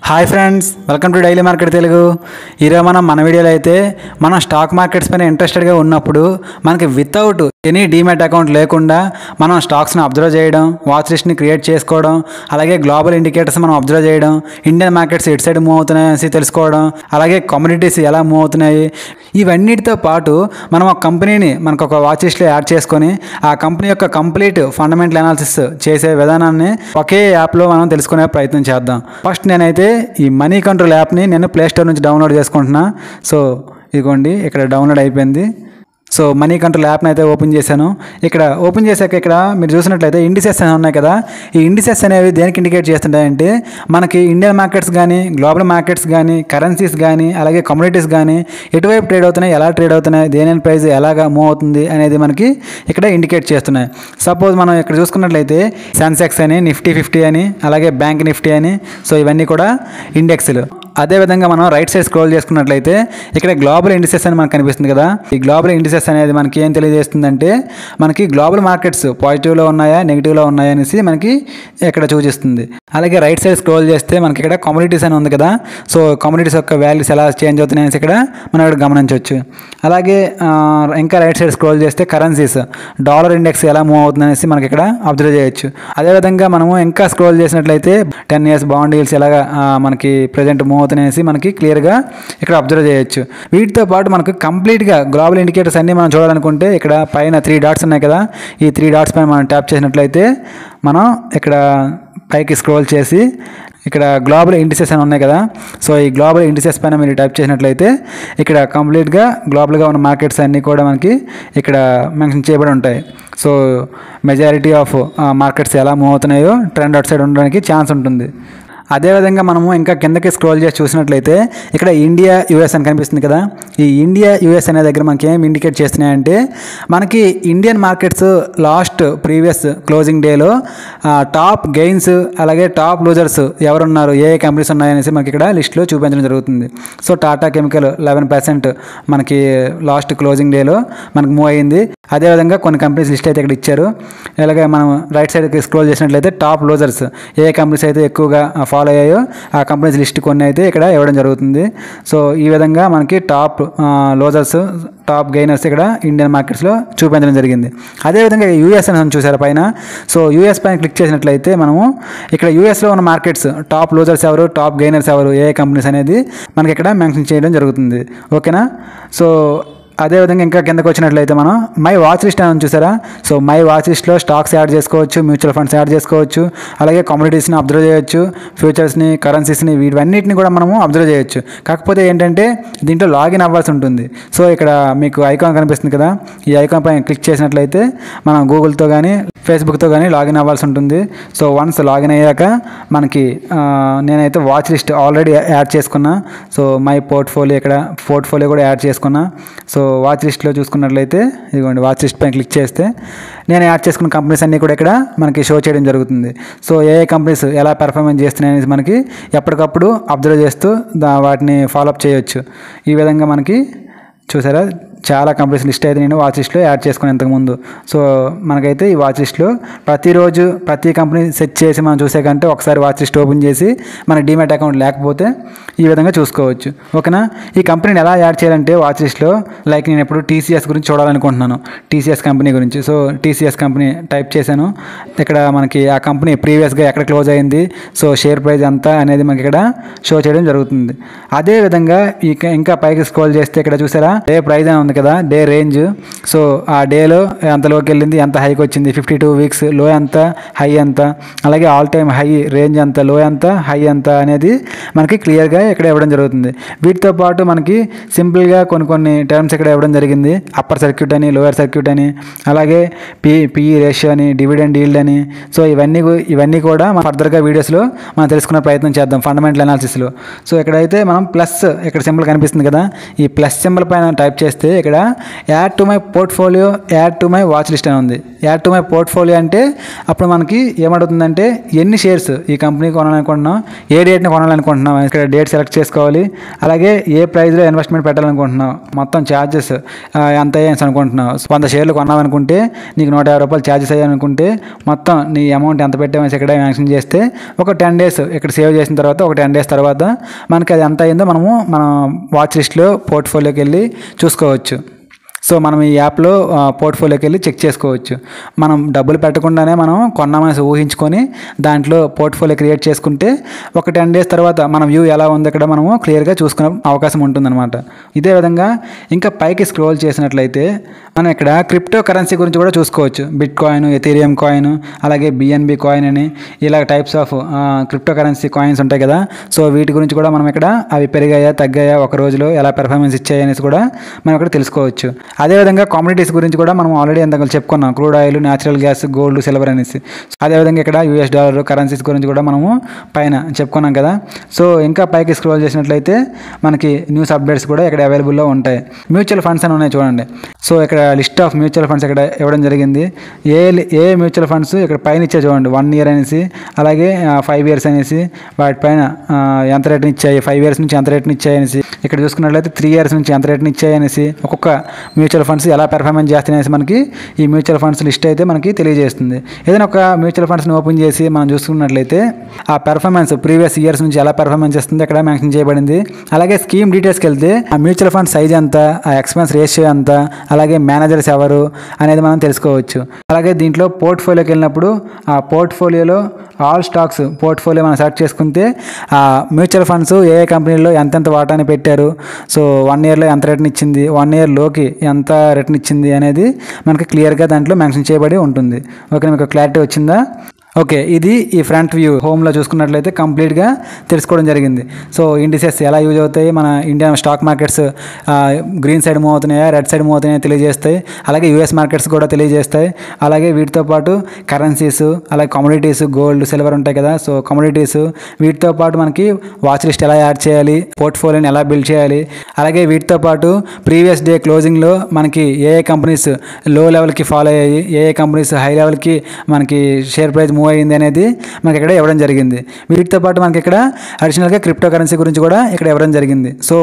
Hi friends, welcome to daily market Telugu. ఈరోజు మన వీడియోలో అయితే మనం స్టాక్ మార్కెట్స్ పైన ఇంట్రెస్టెడ్గా ఉన్నప్పుడు మనకి వితౌట్ ఎనీ డీమ్యాట్ అకౌంట్ లేకుండా మనం స్టాక్స్ని అబ్జర్వ్ చేయడం, వాచ్ లిస్ట్ని క్రియేట్ చేసుకోవడం, అలాగే గ్లోబల్ ఇండికేటర్స్ మనం అబ్జర్వ్ చేయడం, ఇండియన్ మార్కెట్స్ ఎటు సైడ్ మూవ్ అవుతున్నాయని తెలుసుకోవడం, అలాగే కమ్యూనిటీస్ ఎలా మూవ్ అవుతున్నాయి, ఇవన్నిటితో పాటు మనం ఒక కంపెనీని మనకు ఒక వాచ్ లిస్ట్లో యాడ్ చేసుకొని ఆ కంపెనీ యొక్క కంప్లీట్ ఫండమెంటల్ అనాలిసిస్ చేసే విధానాన్ని ఒకే యాప్లో మనం తెలుసుకునే ప్రయత్నం చేద్దాం. ఫస్ట్ నేనైతే ఈ మనీ కంట్రోల్ యాప్ని నేను ప్లేస్టోర్ నుంచి డౌన్లోడ్ చేసుకుంటున్నా. సో ఇదిగోండి, ఇక్కడ డౌన్లోడ్ అయిపోయింది. సో మనీ కంట్రోల్ యాప్ని అయితే ఓపెన్ చేశాను. ఇక్కడ ఓపెన్ చేశాక ఇక్కడ మీరు చూసినట్లయితే ఇండిసెస్ అనేవి ఉన్నాయి కదా. ఈ ఇండిసెస్ అనేవి దేనికి ఇండికేట్ చేస్తుంటాయంటే మనకి ఇండియన్ మార్కెట్స్ కానీ, గ్లోబల్ మార్కెట్స్ కానీ, కరెన్సీస్ కానీ, అలాగే కమ్యూనిటీస్ కానీ ఎటువైపు ట్రేడ్ అవుతున్నాయి, ఎలా ట్రేడ్ అవుతున్నాయి, దేని ప్రైస్ ఎలాగా మూవ్ అవుతుంది అనేది మనకి ఇక్కడ ఇండికేట్ చేస్తున్నాయి. సపోజ్ మనం ఇక్కడ చూసుకున్నట్లయితే సెన్సెక్స్ అని, నిఫ్టీ 50 అని, అలాగే బ్యాంక్ నిఫ్టీ అని, సో ఇవన్నీ కూడా ఇండెక్స్లు. అదేవిధంగా మనం రైట్ సైడ్ స్క్రోల్ చేసుకున్నట్లయితే ఇక్కడ గ్లోబల్ ఇండిసెస్ అని మనకు కనిపిస్తుంది కదా. ఈ గ్లోబల్ ఇండిసెస్ అనేది మనకి ఏం తెలియజేస్తుందంటే మనకి గ్లోబల్ మార్కెట్స్ పాజిటివ్లో ఉన్నాయా, నెగిటివ్లో ఉన్నాయా అనేసి మనకి ఇక్కడ సూచిస్తుంది. అలాగే రైట్ సైడ్ స్క్రోల్ చేస్తే మనకి ఇక్కడ కమ్యూనిటీస్ అని ఉంది కదా. సో కమ్యూనిటీస్ యొక్క వాల్యూస్ ఎలా చేంజ్ అవుతున్నాయి అనేసి ఇక్కడ మనం ఇక్కడ గమనించవచ్చు. అలాగే ఇంకా రైట్ సైడ్ స్క్రోల్ చేస్తే కరెన్సీస్, డాలర్ ఇండెక్స్ ఎలా మూవ్ అవుతుంది అనేసి మనకి ఇక్కడ అబ్జర్వ్ చేయొచ్చు. అదేవిధంగా మనము ఇంకా స్క్రోల్ చేసినట్లయితే 10 years బాండ్ డీల్స్ ఎలాగా మనకి ప్రజెంట్ మూవ్ అవుతున్నాయనేసి మనకి క్లియర్గా ఇక్కడ అబ్జర్వ్ చేయొచ్చు. వీటితో పాటు మనకు కంప్లీట్గా గ్లోబల్ ఇండికేటర్స్ అన్నీ మనం చూడాలనుకుంటే ఇక్కడ పైన 3 dots ఉన్నాయి కదా. ఈ 3 dots పైన మనం ట్యాప్ చేసినట్లయితే మనం ఇక్కడ పైకి స్క్రోల్ చేసి ఇక్కడ గ్లోబల్ ఇండిసెస్ అని ఉన్నాయి కదా. సో ఈ గ్లోబల్ ఇండిసెస్ పైన మీరు టైప్ చేసినట్లయితే ఇక్కడ కంప్లీట్గా గ్లోబల్గా ఉన్న మార్కెట్స్ అన్నీ కూడా మనకి ఇక్కడ మెన్షన్ చేయబడి ఉంటాయి. సో మెజారిటీ ఆఫ్ మార్కెట్స్ ఎలా మూవ్ అవుతున్నాయో ట్రెండ్ అవుట్ సైడ్ ఉండడానికి ఛాన్స్ ఉంటుంది. అదేవిధంగా మనము ఇంకా కిందకి స్క్రోల్ చేసి చూసినట్లయితే ఇక్కడ ఇండియా యూఎస్ అని కనిపిస్తుంది కదా. ఈ ఇండియా యూఎస్ అనే దగ్గర మనకి ఏం ఇండికేట్ చేస్తున్నాయంటే మనకి Indian markets last previous closing డేలో టాప్ గెయిన్స్ అలాగే టాప్ లూజర్స్ ఎవరున్నారు, ఏ కంపెనీస్ ఉన్నాయనేసి మనకి ఇక్కడ లిస్ట్లో చూపించడం జరుగుతుంది. సో టాటా కెమికల్ 11% మనకి లాస్ట్ క్లోజింగ్ డేలో మనకు మూవ్ అయ్యింది. అదేవిధంగా కొన్ని కంపెనీస్ లిస్ట్ అయితే ఇక్కడ ఇచ్చారు. అలాగే మనం రైట్ సైడ్కి స్క్రోల్ చేసినట్లయితే టాప్ లూజర్స్ ఏ కంపెనీస్ అయితే ఎక్కువగా ఫాలో అయ్యాయో ఆ కంపెనీస్ లిస్ట్ కొన్ని అయితే ఇక్కడ ఇవ్వడం జరుగుతుంది. సో ఈ విధంగా మనకి టాప్ లూజర్స్, టాప్ గెయినర్స్ ఇక్కడ ఇండియన్ మార్కెట్స్లో చూపించడం జరిగింది. అదేవిధంగా యూఎస్ అని చూసారు పైన. సో యూఎస్ పైన క్లిక్ చేసినట్లయితే మనము ఇక్కడ యూఎస్లో ఉన్న మార్కెట్స్ టాప్ లూజర్స్ ఎవరు, టాప్ గెయినర్స్ ఎవరు, ఏ కంపెనీస్ అనేది మనకి ఇక్కడ మెన్షన్ చేయడం జరుగుతుంది. ఓకేనా. సో అదేవిధంగా ఇంకా కిందకు వచ్చినట్లయితే మనం మై వాచ్ లిస్ట్ అని చూసారా. సో మై వాచ్ లిస్ట్లో స్టాక్స్ యాడ్ చేసుకోవచ్చు, మ్యూచువల్ ఫండ్స్ యాడ్ చేసుకోవచ్చు, అలాగే కమ్యూనిటీస్ని అబ్జర్వ్ చేయొచ్చు, ఫ్యూచర్స్ని, కరెన్సీస్ని, వీటన్నిటిని కూడా మనము అబ్జర్వ్ చేయొచ్చు. కాకపోతే ఏంటంటే దీంట్లో లాగిన్ అవ్వాల్సి ఉంటుంది. సో ఇక్కడ మీకు ఐకాన్ కనిపిస్తుంది కదా, ఈ ఐకాన్ పైన క్లిక్ చేసినట్లయితే మనం గూగుల్తో కానీ ఫేస్బుక్తో కానీ లాగిన్ అవ్వాల్సి ఉంటుంది. సో వన్స్ లాగిన్ అయ్యాక మనకి నేనైతే వాచ్ లిస్ట్ ఆల్రెడీ యాడ్ చేసుకున్నా. సో మై పోర్ట్ఫోలియో ఇక్కడ పోర్ట్ఫోలియో కూడా యాడ్ చేసుకున్నా. సో వాచ్ లిస్ట్లో చూసుకున్నట్లయితే ఇదిగోండి, వాచ్ లిస్ట్ పైన క్లిక్ చేస్తే నేను యాడ్ చేసుకున్న కంపెనీస్ అన్నీ కూడా ఇక్కడ మనకి షో చేయడం జరుగుతుంది. సో ఏ కంపెనీస్ ఎలా పెర్ఫార్మెన్స్ చేస్తున్నాయి అనేది మనకి ఎప్పటికప్పుడు అబ్జర్వ్ చేస్తూ వాటిని ఫాలోఅప్ చేయొచ్చు. ఈ విధంగా మనకి చూసారా చాలా కంపెనీస్ లిస్ట్ అయితే నేను వాచ్ లిస్ట్లో యాడ్ చేసుకుని ఇంతకుముందు. సో మనకైతే ఈ వాచ్ లిస్ట్లో ప్రతిరోజు ప్రతి కంపెనీ సెట్ చేసి మనం చూసే కంటే ఒకసారి వాచ్ లిస్ట్ ఓపెన్ చేసి మన డీమ్యాట్ అకౌంట్ లేకపోతే ఈ విధంగా చూసుకోవచ్చు. ఓకేనా. ఈ కంపెనీని ఎలా యాడ్ చేయాలంటే వాచ్ లిస్ట్లో లైక్ నేను ఇప్పుడు టీసీఎస్ గురించి చూడాలనుకుంటున్నాను, టీసీఎస్ కంపెనీ గురించి. సో టీసీఎస్ కంపెనీ టైప్ చేశాను. ఇక్కడ మనకి ఆ కంపెనీ ప్రీవియస్గా ఎక్కడ క్లోజ్ అయింది, సో షేర్ ప్రైస్ ఎంత అనేది మనకి ఇక్కడ షో చేయడం జరుగుతుంది. అదేవిధంగా ఇంకా పైకి స్క్రోల్ చేస్తే ఇక్కడ చూసారా డే ప్రైస్ అని ఉంది కదా, డే రేంజ్. సో ఆ డేలో ఎంతలోకి వెళ్ళింది, ఎంత హైకి వచ్చింది, 52 weeks లో ఎంత, హై ఎంత, అలాగే ఆల్ టైమ్ హై రేంజ్ ఎంత, లో ఎంత, హై ఎంత అనేది మనకి క్లియర్గా ఇక్కడ ఇవ్వడం జరుగుతుంది. వీటితో పాటు మనకి సింపుల్గా కొన్ని టర్మ్స్ ఇక్కడ ఇవ్వడం జరిగింది. అప్పర్ సర్క్యూట్ అని, లోయర్ సర్క్యూట్ అని, అలాగే పిఈ రేషియో అని, డివిడెండ్ ఈల్డ్ అని. సో ఇవన్నీ కూడా మనం ఫర్దర్గా వీడియోస్లో మనం తెలుసుకునే ప్రయత్నం చేద్దాం ఫండమెంటల్ అనాలిసిస్లో. సో ఇక్కడైతే మనం ప్లస్ ఇక్కడ సింబల్ కనిపిస్తుంది కదా, ఈ ప్లస్ సింబల్ పైన టైప్ చేస్తే ఇక్కడ add to my portfolio, add to my watch list అని ఉంది. యాడ్ టు మై పోర్ట్ఫోలియో అంటే అప్పుడు మనకి ఏమడుతుందంటే ఎన్ని షేర్స్ ఈ కంపెనీ కొనాలనుకుంటున్నాం, ఏ డేట్ని కొనాలనుకుంటున్నాం, ఇక్కడ డేట్ సెలెక్ట్ చేసుకోవాలి. అలాగే ఏ ప్రైస్లో ఇన్వెస్ట్మెంట్ పెట్టాలనుకుంటున్నాం, మొత్తం ఛార్జెస్ ఎంత అయ్యాయి అనుకుంటున్నాం. 100 షేర్లు కొన్నామనుకుంటే నీకు 150 రూపాయలు ఛార్జెస్ అయ్యాయనుకుంటే మొత్తం నీ అమౌంట్ ఎంత పెట్టామని ఇక్కడ మెన్షన్ చేస్తే ఒక 10 డేస్ ఇక్కడ సేవ్ చేసిన తర్వాత ఒక 10 డేస్ తర్వాత మనకి అది ఎంత అయిందో మనము మన వాచ్ లిస్ట్లో పోర్ట్ఫోలియోకి వెళ్ళి చూసుకోవచ్చు. సో మనం ఈ యాప్లో పోర్ట్ఫోలియోకి వెళ్ళి చెక్ చేసుకోవచ్చు. మనం డబ్బులు పెట్టకుండానే మనం కొన్నామని ఊహించుకొని దాంట్లో పోర్ట్ఫోలియో క్రియేట్ చేసుకుంటే ఒక 10 డేస్ తర్వాత మన వ్యూ ఎలా ఉంది ఇక్కడ మనము క్లియర్గా చూసుకునే అవకాశం ఉంటుందన్నమాట. ఇదే విధంగా ఇంకా పైకి స్క్రోల్ చేసినట్లయితే మనం ఇక్కడ క్రిప్టో కరెన్సీ గురించి కూడా చూసుకోవచ్చు. బిట్ కాయిన్, ఎథీరియం కాయిన్, అలాగే BNB కాయిన్ అని ఇలా types of crypto currency coins ఉంటాయి కదా. సో వీటి గురించి కూడా మనం ఇక్కడ అవి పెరిగాయా తగ్గాయా, ఒక రోజులో ఎలా పెర్ఫార్మెన్స్ ఇచ్చాయి అనేసి కూడా మనం ఇక్కడ తెలుసుకోవచ్చు. అదేవిధంగా కమోడిటీస్ గురించి కూడా మనం ఆల్రెడీ ఎంతగా చెప్పుకున్నాం, crude oil, natural gas, gold, silver అనేసి. అదేవిధంగా ఇక్కడ US డాలర్ కరెన్సీస్ గురించి కూడా మనము పైన చెప్పుకున్నాం కదా. సో ఇంకా పైకి స్క్రోల్ చేసినట్లయితే మనకి న్యూస్ అప్డేట్స్ కూడా ఇక్కడ అవైలబుల్లో ఉంటాయి. మ్యూచువల్ ఫండ్స్ అని ఉన్నాయి చూడండి. సో ఇక్కడ లిస్ట్ ఆఫ్ మ్యూచువల్ ఫండ్స్ ఇక్కడ ఇవ్వడం జరిగింది. ఏ మ్యూచువల్ ఫండ్స్ ఇక్కడ పైన ఇచ్చే చూడండి, 1 year అనేసి, అలాగే 5 years అనేసి, వాటిపైన ఎంత రేట్ని ఇచ్చాయి, 5 years నుంచి ఎంత రేట్ని ఇచ్చాయి అనేసి, ఇక్కడ చూసుకున్నట్లయితే 3 years నుంచి ఎంత రేట్ని ఇచ్చాయి అనేసి, ఒక్కొక్క మ్యూచువల్ ఫండ్స్ ఎలా పెర్ఫార్మెన్స్ చేస్తున్నాయి మనకి ఈ మ్యూచువల్ ఫండ్స్ లిస్ట్ అయితే మనకి తెలియజేస్తుంది. ఏదైనా ఒక మ్యూచువల్ ఫండ్స్ని ఓపెన్ చేసి మనం చూసుకున్నట్లయితే ఆ పెర్ఫార్మెన్స్ ప్రీవియస్ ఇయర్స్ నుంచి ఎలా పెర్ఫార్మెన్స్ చేస్తుంది అక్కడ మెన్షన్ చేయబడింది. అలాగే స్కీమ్ డీటెయిల్స్కి వెళ్తే ఆ మ్యూచువల్ ఫండ్ సైజ్ ఎంత, ఆ ఎక్స్పెన్స్ రేషియో ఎంత, అలాగే మేనేజర్స్ ఎవరు అనేది మనం తెలుసుకోవచ్చు. అలాగే దీంట్లో పోర్ట్ఫోలియోకి వెళ్ళినప్పుడు ఆ పోర్ట్ఫోలియోలో ఆల్ స్టాక్స్ పోర్ట్ఫోలియో మనం సెలెక్ట్ చేసుకుంటే ఆ మ్యూచువల్ ఫండ్స్ ఏ కంపెనీలో ఎంతెంత వాటాని పెట్టారు, సో 1 yearలో ఎంత రిటర్న్ ఇచ్చింది, 1 yearలోకి ఎంత రిటర్న్ ఇచ్చింది అనేది మనకి క్లియర్గా దాంట్లో మెన్షన్ చేయబడి ఉంటుంది. ఓకే, మీకు క్లారిటీ వచ్చిందా? ఓకే, ఇది ఈ ఫ్రంట్ వ్యూ. హోమ్లో చూసుకున్నట్లయితే కంప్లీట్గా తెలుసుకోవడం జరిగింది. సో ఇండిసెస్ ఎలా యూజ్ అవుతాయి, మన Indian stock markets green side move అవుతున్నాయా, రెడ్ సైడ్ మూవ్ అవుతున్నాయా తెలియజేస్తాయి. అలాగే US మార్కెట్స్ కూడా తెలియజేస్తాయి. అలాగే వీటితో పాటు కరెన్సీస్, అలాగే కమోడిటీస్, గోల్డ్, సిల్వర్ ఉంటాయి కదా. సో కమోడిటీస్ వీటితో పాటు మనకి వాచ్ లిస్ట్ ఎలా యాడ్ చేయాలి, పోర్ట్ఫోలియోని ఎలా బిల్డ్ చేయాలి, అలాగే వీటితో పాటు ప్రీవియస్ డే క్లోజింగ్లో మనకి ఏ కంపెనీస్ లో లెవెల్కి ఫాలో అయ్యాయి, ఏ కంపెనీస్ హై లెవెల్కి మనకి షేర్ ప్రైస్ మూవ్ అయింది అనేది మనకి ఇక్కడ ఇవ్వడం జరిగింది. వీటితో పాటు మనకి ఇక్కడ అడిషనల్గా క్రిప్టో కరెన్సీ గురించి కూడా ఇక్కడ ఇవ్వడం జరిగింది. సో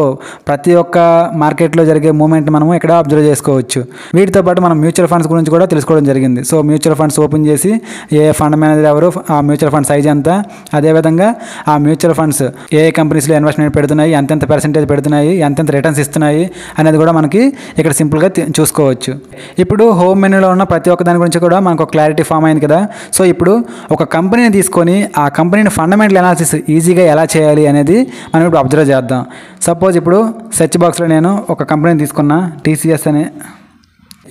ప్రతి ఒక్క మార్కెట్లో జరిగే మూమెంట్ మనము ఇక్కడ అబ్జర్వ్ చేసుకోవచ్చు. వీటితో పాటు మనం మ్యూచువల్ ఫండ్స్ గురించి కూడా తెలుసుకోవడం జరిగింది. సో మ్యూచువల్ ఫండ్స్ ఓపెన్ చేసి ఏ ఫండ్ మేనేజర్ ఎవరు, ఆ మ్యూచువల్ ఫండ్ సైజ్ ఎంత, అదేవిధంగా ఆ మ్యూచువల్ ఫండ్స్ ఏ కంపెనీస్లో ఇన్వెస్ట్మెంట్ పెడుతున్నాయి, ఎంతెంత పర్సెంటేజ్ పెడుతున్నాయి, ఎంతెంత రిటర్న్స్ ఇస్తున్నాయి అనేది కూడా మనకి ఇక్కడ సింపుల్గా చూసుకోవచ్చు. ఇప్పుడు హోమ్ మెనూలో ఉన్న ప్రతి ఒక్క దాని గురించి కూడా మనకు ఒక క్లారిటీ ఫామ్ అయింది కదా. సో ఇప్పుడు ఒక కంపెనీని తీసుకొని ఆ కంపెనీని ఫండమెంటల్ అనాలిసిస్ ఈజీగా ఎలా చేయాలి అనేది మనం ఇప్పుడు అబ్జర్వ్ చేద్దాం. సపోజ్ ఇప్పుడు సెర్చ్ బాక్స్లో నేను ఒక కంపెనీని తీసుకున్నా, TCS అని.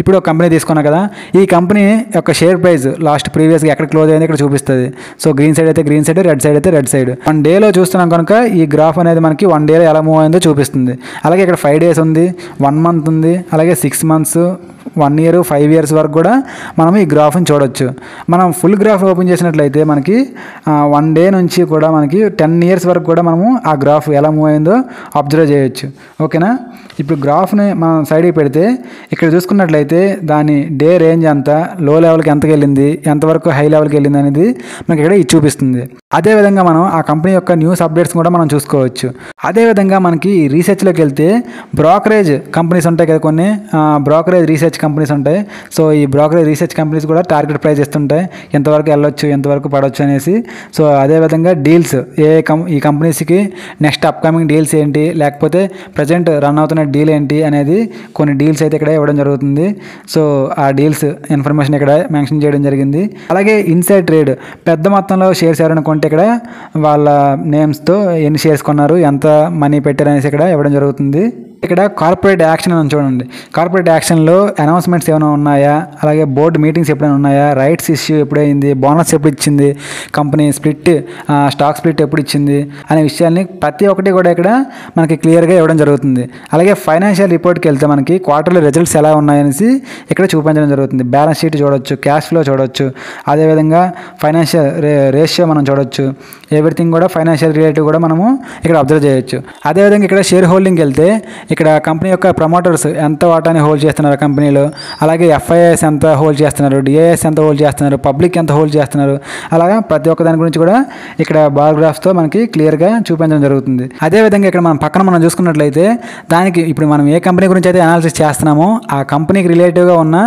ఇప్పుడు ఒక కంపెనీ తీసుకున్నా కదా, ఈ కంపెనీ యొక్క షేర్ ప్రైస్ లాస్ట్ ప్రీవియస్గా ఎక్కడ క్లోజ్ అయింది ఇక్కడ చూపిస్తుంది. సో గ్రీన్ సైడ్ అయితే గ్రీన్ సైడ్, రెడ్ సైడ్ అయితే రెడ్ సైడ్. 1 dayలో చూస్తున్నాం కనుక ఈ గ్రాఫ్ అనేది మనకి 1 dayలో ఎలా మూవ్ అయిందో చూపిస్తుంది. అలాగే ఇక్కడ 5 days ఉంది, 1 month ఉంది, అలాగే 6 months, 1 year, 5 years వరకు కూడా మనం ఈ గ్రాఫ్ని చూడొచ్చు. మనం ఫుల్ గ్రాఫ్ ఓపెన్ చేసినట్లయితే మనకి 1 day నుంచి కూడా మనకి 10 years వరకు కూడా మనము ఆ గ్రాఫ్ ఎలా మూవ్ అయిందో అబ్జర్వ్ చేయొచ్చు. ఓకేనా? ఇప్పుడు గ్రాఫ్ని మనం సైడ్కి పెడితే ఇక్కడ చూసుకున్నట్లయితే దాని డే రేంజ్ అంతా, లో లెవెల్కి ఎంతకి వెళ్ళింది, ఎంతవరకు హై లెవెల్కి వెళ్ళింది అనేది మనకి ఇక్కడ ఇది చూపిస్తుంది. అదేవిధంగా మనం ఆ కంపెనీ యొక్క న్యూస్ అప్డేట్స్ కూడా మనం చూసుకోవచ్చు. అదేవిధంగా మనకి రీసెర్చ్లోకి వెళ్తే బ్రోకరేజ్ కంపెనీస్ ఉంటాయి కదా, కొన్ని బ్రోకరేజ్ రీసెర్చ్ కంపెనీస్ ఉంటాయి. సో ఈ బ్రోకరేజ్ రీసెర్చ్ కంపెనీస్ కూడా టార్గెట్ ప్రైస్ ఇస్తుంటాయి, ఎంతవరకు వెళ్ళొచ్చు, ఎంతవరకు పడవచ్చు అనేసి. సో అదేవిధంగా డీల్స్, ఈ కంపెనీస్కి నెక్స్ట్ అప్కమింగ్ డీల్స్ ఏంటి, లేకపోతే ప్రజెంట్ రన్ అవుతున్న డీల్ ఏంటి అనేది కొన్ని డీల్స్ అయితే ఇక్కడ ఇవ్వడం జరుగుతుంది. సో ఆ డీల్స్ ఇన్ఫర్మేషన్ ఇక్కడ మెన్షన్ చేయడం జరిగింది. అలాగే ఇన్సైడ్ ట్రేడ్, పెద్ద మొత్తంలో షేర్స్ ఎవరైనా కొంటే ఇక్కడ వాళ్ళ నేమ్స్తో ఎన్ని షేర్స్ కొన్నారు, ఎంత మనీ పెట్టారు అనేసి ఇక్కడ ఇవ్వడం జరుగుతుంది. ఇక్కడ కార్పొరేట్ యాక్షన్ అని చూడండి. కార్పొరేట్ యాక్షన్లో అనౌన్స్మెంట్స్ ఏమైనా ఉన్నాయా, అలాగే బోర్డు మీటింగ్స్ ఎప్పుడైనా ఉన్నాయా, రైట్స్ ఇష్యూ ఎప్పుడైంది, బోనస్ ఎప్పుడు ఇచ్చింది, కంపెనీ స్ప్లిట్, స్టాక్ స్ప్లిట్ ఎప్పుడు ఇచ్చింది అనే విషయాల్ని ప్రతి ఒక్కటి కూడా ఇక్కడ మనకి క్లియర్గా ఇవ్వడం జరుగుతుంది. అలాగే ఫైనాన్షియల్ రిపోర్ట్కి వెళ్తే మనకి క్వార్టర్లీ రిజల్ట్స్ ఎలా ఉన్నాయనేసి ఇక్కడ చూపించడం జరుగుతుంది. బ్యాలెన్స్ షీట్ చూడొచ్చు, క్యాష్ ఫ్లో చూడొచ్చు, అదేవిధంగా ఫైనాన్షియల్ రేషియో మనం చూడొచ్చు. ఎవ్రీథింగ్ కూడా ఫైనాన్షియల్ రిలేటివ్ కూడా మనము ఇక్కడ అబ్జర్వ్ చేయొచ్చు. అదేవిధంగా ఇక్కడ షేర్ హోల్డింగ్కి వెళ్తే ఇక్కడ కంపెనీ యొక్క ప్రమోటర్స్ ఎంత వాటాని హోల్డ్ చేస్తున్నారు కంపెనీలో, అలాగే ఎఫ్ఐఎస్ ఎంత హోల్డ్ చేస్తున్నారు, డిఐఎస్ ఎంత హోల్డ్ చేస్తున్నారు, పబ్లిక్ ఎంత హోల్డ్ చేస్తున్నారు, అలాగా ప్రతి ఒక్క దాని గురించి కూడా ఇక్కడ బార్ గ్రాఫ్స్తో మనకి క్లియర్గా చూపించడం జరుగుతుంది. అదేవిధంగా ఇక్కడ మనం చూసుకున్నట్లయితే దానికి ఇప్పుడు మనం ఏ కంపెనీ గురించి అయితే అనాలిసిస్ చేస్తున్నామో ఆ కంపెనీకి రిలేటివ్గా ఉన్న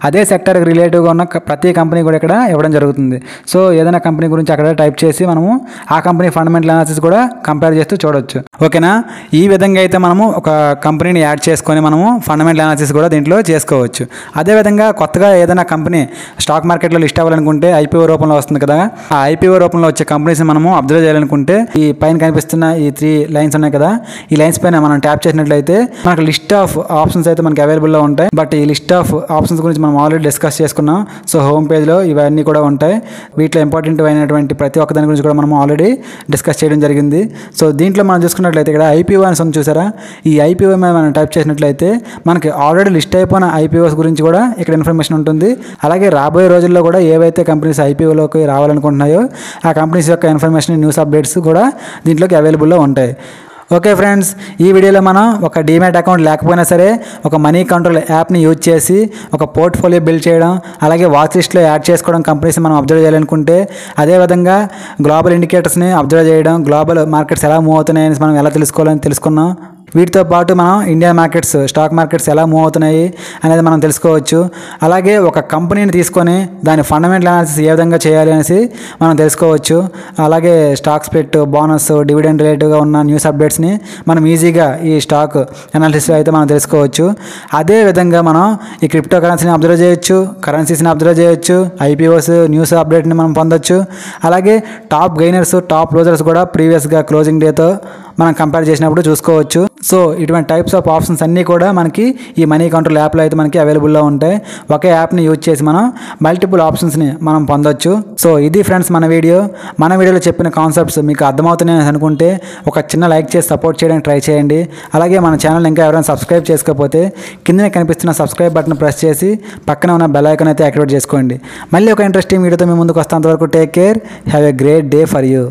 అదే సెక్టర్కి రిలేటివ్గా ఉన్న ప్రతి కంపెనీ కూడా ఇక్కడ ఇవ్వడం జరుగుతుంది. సో ఏదైనా కంపెనీ గురించి అక్కడ టైప్ చేసి మనము ఆ కంపెనీ ఫండమెంటల్ అనాలిసిస్ కూడా కంపేర్ చేస్తూ చూడవచ్చు. ఓకేనా, ఈ విధంగా అయితే మనము ఒక కంపెనీని యాడ్ చేసుకొని మనము ఫండమెంటల్ అనాలిసిస్ కూడా దీంట్లో చేసుకోవచ్చు. అదేవిధంగా కొత్తగా ఏదైనా కంపెనీ స్టాక్ మార్కెట్లో లిస్ట్ అవ్వాలనుకుంటే ఐపీఓ రూపంలో వస్తుంది కదా, ఆ ఐపీఓ రూపంలో వచ్చే కంపెనీస్ మనము అబ్జర్వ్ చేయాలనుకుంటే ఈ పైన కనిపిస్తున్న ఈ 3 లైన్స్ ఉన్నాయి కదా, ఈ లైన్స్ పైన మనం ట్యాప్ చేసినట్లయితే మనకు లిస్ట్ ఆఫ్ ఆప్షన్స్ అయితే మనకి అవైలబుల్లో ఉంటాయి. బట్ ఈ లిస్ట్ ఆఫ్ ఆప్షన్స్ గురించి మనం ఆల్రెడీ డిస్కస్ చేసుకున్నాం. సో హోమ్ పేజ్లో ఇవన్నీ కూడా ఉంటాయి. వీటిలో ఇంపార్టెంట్ అయినటువంటి ప్రతి ఒక్క దాని గురించి కూడా మనం ఆల్రెడీ డిస్కస్ చేయడం జరిగింది. సో దీంట్లో మనం చూసుకున్నట్లయితే ఇక్కడ ఐపీఓ అని ఉంది చూసారా, ఈ ఐపీఓ మీద మనం టైప్ చేసినట్లయితే మనకి ఆల్రెడీ లిస్ట్ అయిపోయిన ఐపీఓస్ గురించి కూడా ఇక్కడ ఇన్ఫర్మేషన్ ఉంటుంది. అలాగే రాబోయే రోజుల్లో కూడా ఏవైతే కంపెనీస్ ఐపీఓలోకి రావాలనుకుంటున్నాయో ఆ కంపెనీస్ యొక్క ఇన్ఫర్మేషన్, న్యూస్ అప్డేట్స్ కూడా దీంట్లోకి అవైలబుల్లో ఉంటాయి. ఓకే ఫ్రెండ్స్, ఈ వీడియోలో మనం ఒక డీమ్యాట్ అకౌంట్ లేకపోయినా సరే ఒక మనీ కంట్రోల్ యాప్ని యూజ్ చేసి ఒక పోర్ట్ఫోలియో బిల్డ్ చేయడం, అలాగే వాచ్ లిస్ట్లో యాడ్ చేసుకోవడం కంపెనీస్ మనం అబ్జర్వ్ చేయాలనుకుంటే, అదేవిధంగా గ్లోబల్ ఇండికేటర్స్ని అబ్జర్వ్ చేయడం, గ్లోబల్ మార్కెట్స్ ఎలా మూవ్ అవుతున్నాయని మనం ఎలా తెలుసుకోవాలని తెలుసుకున్నాం. వీటితో పాటు మనం ఇండియన్ మార్కెట్స్, స్టాక్ మార్కెట్స్ ఎలా మూవ్ అవుతున్నాయి అనేది మనం తెలుసుకోవచ్చు. అలాగే ఒక కంపెనీని తీసుకొని దాని ఫండమెంటల్ అనాలిసిస్ ఏ విధంగా చేయాలి అనేసి మనం తెలుసుకోవచ్చు. అలాగే స్టాక్ స్ప్లిట్, బోనస్, డివిడెండ్ రిలేటివ్గా ఉన్న న్యూస్ అప్డేట్స్ని మనం ఈజీగా ఈ స్టాక్ అనాలిసిస్ అయితే మనం తెలుసుకోవచ్చు. అదేవిధంగా మనం ఈ క్రిప్టో కరెన్సీని అబ్జర్వ్ చేయొచ్చు, కరెన్సీస్ని అబ్జర్వ్ చేయొచ్చు, ఐపీఓస్, న్యూస్ అప్డేట్ని మనం పొందొచ్చు. అలాగే టాప్ గెయినర్స్, టాప్ లూజర్స్ కూడా ప్రీవియస్గా క్లోజింగ్ డేతో మనం కంపేర్ చేసినప్పుడు చూసుకోవచ్చు. సో ఇటువంటి టైప్స్ ఆఫ్ ఆప్షన్స్ అన్నీ కూడా మనకి ఈ మనీ కంట్రోల్ యాప్లో అయితే మనకి అవైలబుల్లో ఉంటాయి. ఒకే యాప్ని యూజ్ చేసి మనం మల్టిపుల్ ఆప్షన్స్ని మనం పొందొచ్చు. సో ఇది ఫ్రెండ్స్ మన వీడియోలో చెప్పిన కాన్సెప్ట్స్ మీకు అర్థమవుతున్నాయని అనుకుంటే ఒక చిన్న లైక్ చేసి సపోర్ట్ చేయడానికి ట్రై చేయండి. అలాగే మన ఛానల్ ఇంకా ఎవరైనా సబ్స్క్రైబ్ చేసుకోకపోతే కిందనే కనిపిస్తున్న సబ్స్క్రైబ్ బటన్ ప్రెస్ చేసి పక్కన ఉన్న బెల్ ఐకాన్ అయితే యాక్టివేట్ చేసుకోండి. మళ్ళీ ఒక ఇంట్రెస్టింగ్ వీడియోతో మీ ముందుకు వస్తాం. అంతవరకు take care, have a great day for you.